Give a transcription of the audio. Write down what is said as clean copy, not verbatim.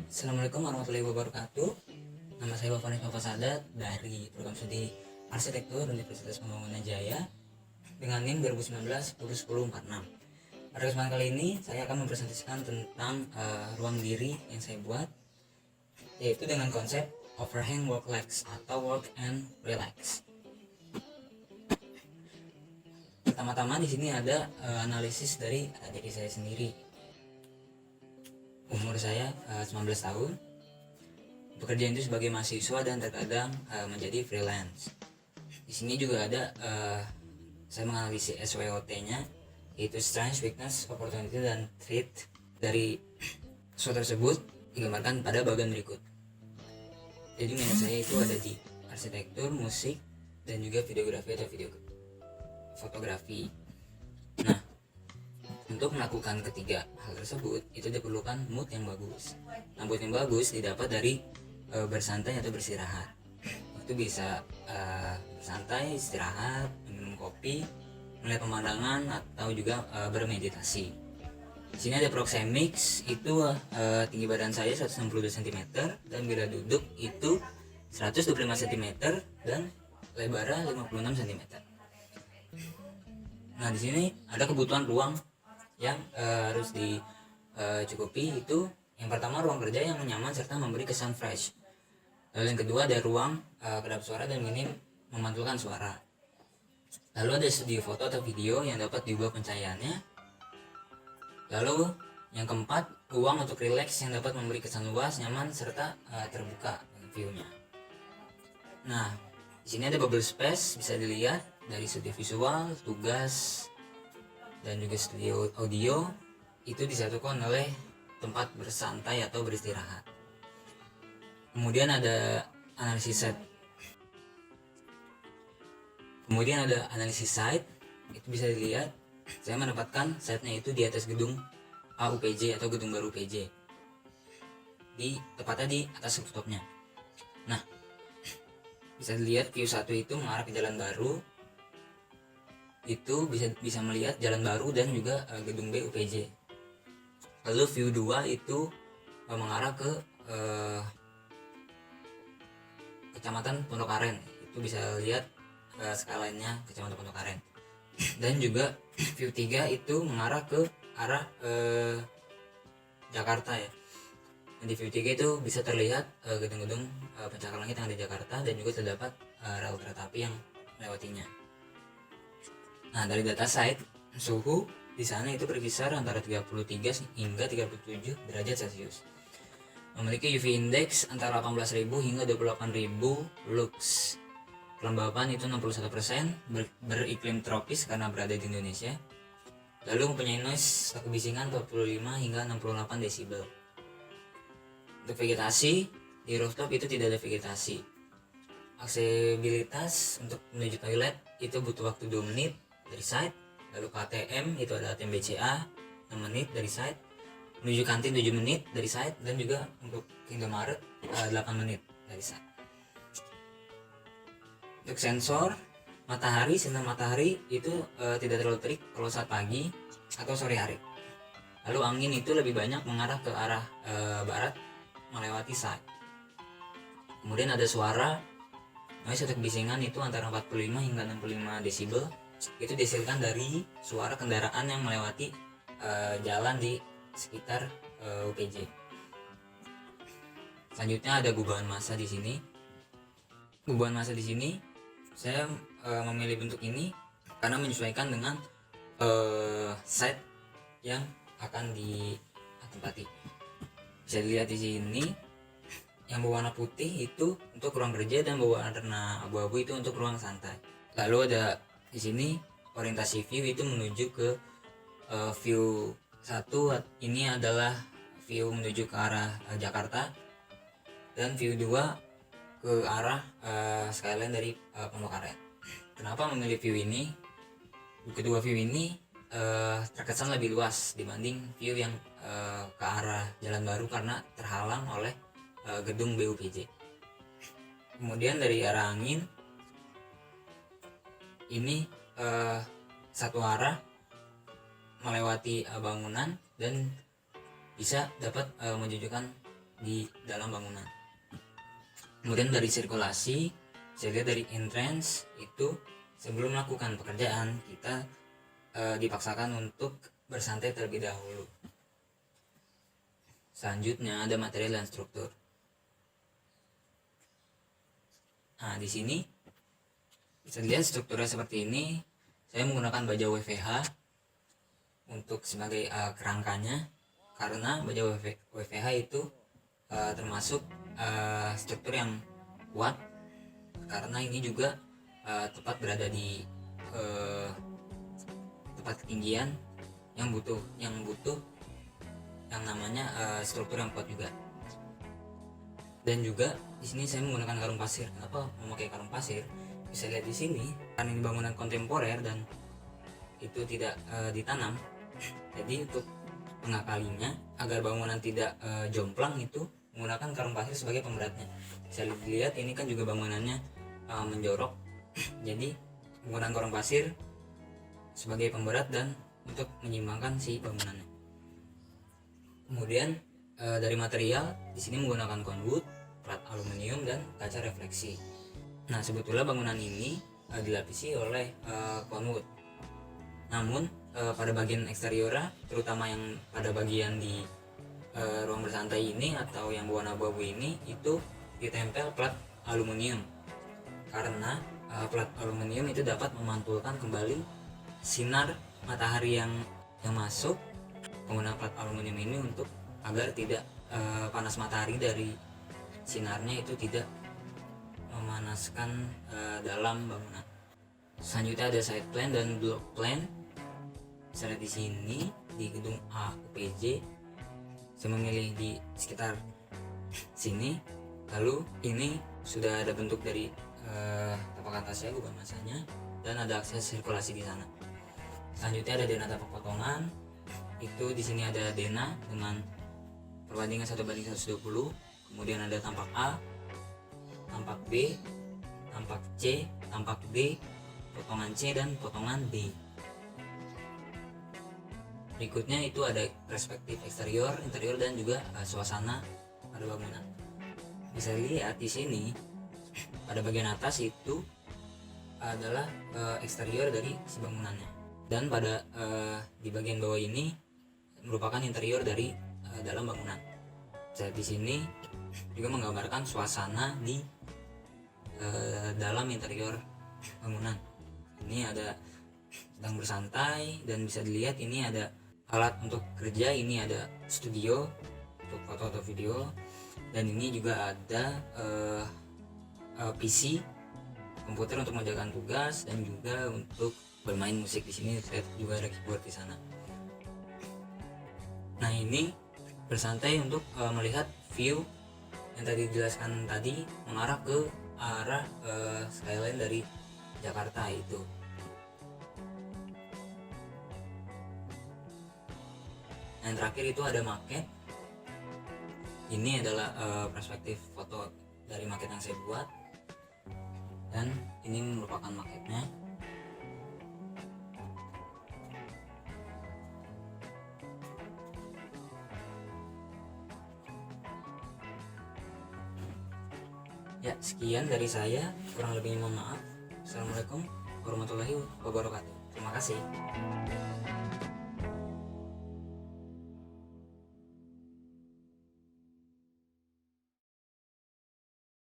Assalamualaikum warahmatullahi wabarakatuh. Nama saya Bapak Nova Sadat dari program studi Arsitektur Universitas Pembangunan Jaya dengan NIM 2019-1046. Pada kesempatan kali ini saya akan mempresentasikan tentang ruang diri yang saya buat, yaitu dengan konsep overhang work relax atau work and relax. Pertama-tama di sini ada analisis dari diri saya sendiri. Umur saya 19 tahun. Bekerja itu sebagai mahasiswa dan terkadang menjadi freelance. Di sini juga ada saya menganalisis SWOT-nya, yaitu strength, weakness, opportunity, dan threat dari SWOT tersebut digambarkan pada bagian berikut. Jadi minat saya itu ada di arsitektur, musik, dan juga videografi atau video fotografi. Nah, untuk melakukan ketiga hal tersebut itu diperlukan mood yang bagus. Nah, mood yang bagus didapat dari bersantai atau beristirahat. Itu bisa bersantai, istirahat, minum kopi, melihat pemandangan, atau juga bermeditasi. Di sini ada proxemics, itu tinggi badan saya 162 cm dan bila duduk itu 125 cm dan lebarnya 56 cm. Nah, di sini ada kebutuhan ruang yang harus dicukupi, itu yang pertama ruang kerja yang nyaman serta memberi kesan fresh. Lalu yang kedua ada ruang kedap suara dan minim memantulkan suara. Lalu ada studio foto atau video yang dapat diubah pencahayaannya. Lalu yang keempat, ruang untuk relax yang dapat memberi kesan luas, nyaman serta terbuka view-nya. Nah, di sini ada bubble space, bisa dilihat dari studio visual, tugas, dan juga studio audio itu disatukan oleh tempat bersantai atau beristirahat. Kemudian ada analisis site. Itu bisa dilihat saya menempatkan site-nya itu di atas gedung AUPJ atau gedung baru UPJ. Tepatnya di atas rooftopnya. Nah, bisa dilihat view 1 itu mengarah ke jalan baru. Itu bisa melihat jalan baru dan juga gedung B UPJ. Lalu view 2 itu mengarah ke Kecamatan Pondok Aren. Itu bisa lihat skalanya Kecamatan Pondok Aren. Dan juga view 3 itu mengarah ke arah Jakarta ya. Dan di view 3 itu bisa terlihat gedung-gedung pencakar langit yang ada di Jakarta dan juga terdapat rel kereta api yang melewatinya. Nah, dari data site, suhu di sana itu berkisar antara 33 hingga 37 derajat Celcius. Memiliki UV index antara 18.000 hingga 28.000 lux. Kelembapan itu 61%, beriklim tropis karena berada di Indonesia. Lalu mempunyai noise kebisingan 45 hingga 68 desibel. Untuk vegetasi, di rooftop itu tidak ada vegetasi. Aksesibilitas untuk menuju toilet itu butuh waktu 2 menit dari site. Lalu ke ATM itu ada ATM BCA 6 menit dari site. Menuju kantin 7 menit dari site, dan juga untuk Indomaret 8 menit dari site. Untuk sensor matahari, sinar matahari itu tidak terlalu terik kalau saat pagi atau sore hari. Lalu angin itu lebih banyak mengarah ke arah barat melewati site. Kemudian ada suara noise atau kebisingan itu antara 45 hingga 65 desibel. Itu dihasilkan dari suara kendaraan yang melewati jalan di sekitar UPJ. Selanjutnya ada gubahan massa di sini. Gubahan massa di sini saya memilih bentuk ini karena menyesuaikan dengan site yang akan ditempati. Bisa dilihat di sini yang berwarna putih itu untuk ruang kerja dan berwarna abu-abu itu untuk ruang santai. Lalu ada di sini orientasi view itu menuju ke view 1, ini adalah view menuju ke arah Jakarta, dan view 2 ke arah skyline dari Pondok Aren. Kenapa memilih view ini? Kedua view ini terkesan lebih luas dibanding view yang ke arah Jalan Baru karena terhalang oleh gedung BUPJ. Kemudian dari arah angin ini satu arah melewati bangunan dan bisa dapat menunjukkan di dalam bangunan. Kemudian dari sirkulasi, saya lihat dari entrance itu sebelum melakukan pekerjaan kita dipaksakan untuk bersantai terlebih dahulu. Selanjutnya ada material dan struktur. Nah, di sini bisa dilihat strukturnya seperti ini. Saya menggunakan baja WVH untuk sebagai kerangkanya, karena baja WVH itu termasuk struktur yang kuat, karena ini juga tepat berada di tempat ketinggian yang butuh yang namanya struktur yang kuat juga. Dan juga di sini saya menggunakan karung pasir. Kenapa memakai karung pasir? Bisa lihat di sini, karena ini bangunan kontemporer dan itu tidak ditanam. Jadi untuk mengakalinya agar bangunan tidak jomplang, itu menggunakan karung pasir sebagai pemberatnya. Bisa dilihat ini kan juga bangunannya menjorok. Jadi menggunakan karung pasir sebagai pemberat dan untuk menyeimbangkan si bangunannya. Kemudian dari material di sini menggunakan conwood, plat aluminium dan kaca refleksi. Nah, sebetulnya bangunan ini dilapisi oleh conwood. Namun pada bagian eksteriornya, terutama yang pada bagian di ruang bersantai ini atau yang berwarna abu-abu ini, itu ditempel plat aluminium. Karena plat aluminium itu dapat memantulkan kembali sinar matahari yang masuk. Menggunakan plat aluminium ini untuk agar tidak panas matahari dari sinarnya itu tidak memanaskan dalam bangunan. Selanjutnya ada side plan dan block plan. Bisa lihat di sini di gedung A UPJ. Saya memilih di sekitar sini. Lalu ini sudah ada bentuk dari tapak atasnya, bukan masanya, dan ada akses sirkulasi di sana. Selanjutnya ada dena tapak potongan. Itu di sini ada dena dengan perbandingan 1:120. Kemudian ada tampak A, tampak B, tampak C, tampak D, potongan C dan potongan D. Berikutnya itu ada perspektif eksterior, interior dan juga suasana pada bangunan. Bisa dilihat di sini pada bagian atas itu adalah eksterior dari si bangunannya, dan pada di bagian bawah ini merupakan interior dari dalam bangunan. Saya di sini juga menggambarkan suasana di dalam interior bangunan. Ini ada sedang bersantai dan bisa dilihat ini ada alat untuk kerja. Ini ada studio untuk foto atau video, dan ini juga ada PC komputer untuk mengerjakan tugas dan juga untuk bermain musik. Di sini saya juga ada keyboard di sana. Nah, ini bersantai untuk melihat view yang tadi dijelaskan tadi, mengarah ke arah skyline dari Jakarta itu. Yang terakhir itu ada maket. Ini adalah perspektif foto dari maket yang saya buat, dan ini merupakan maketnya. Ya, sekian dari saya, kurang lebihnya mohon maaf. Assalamualaikum warahmatullahi wabarakatuh. Terima kasih.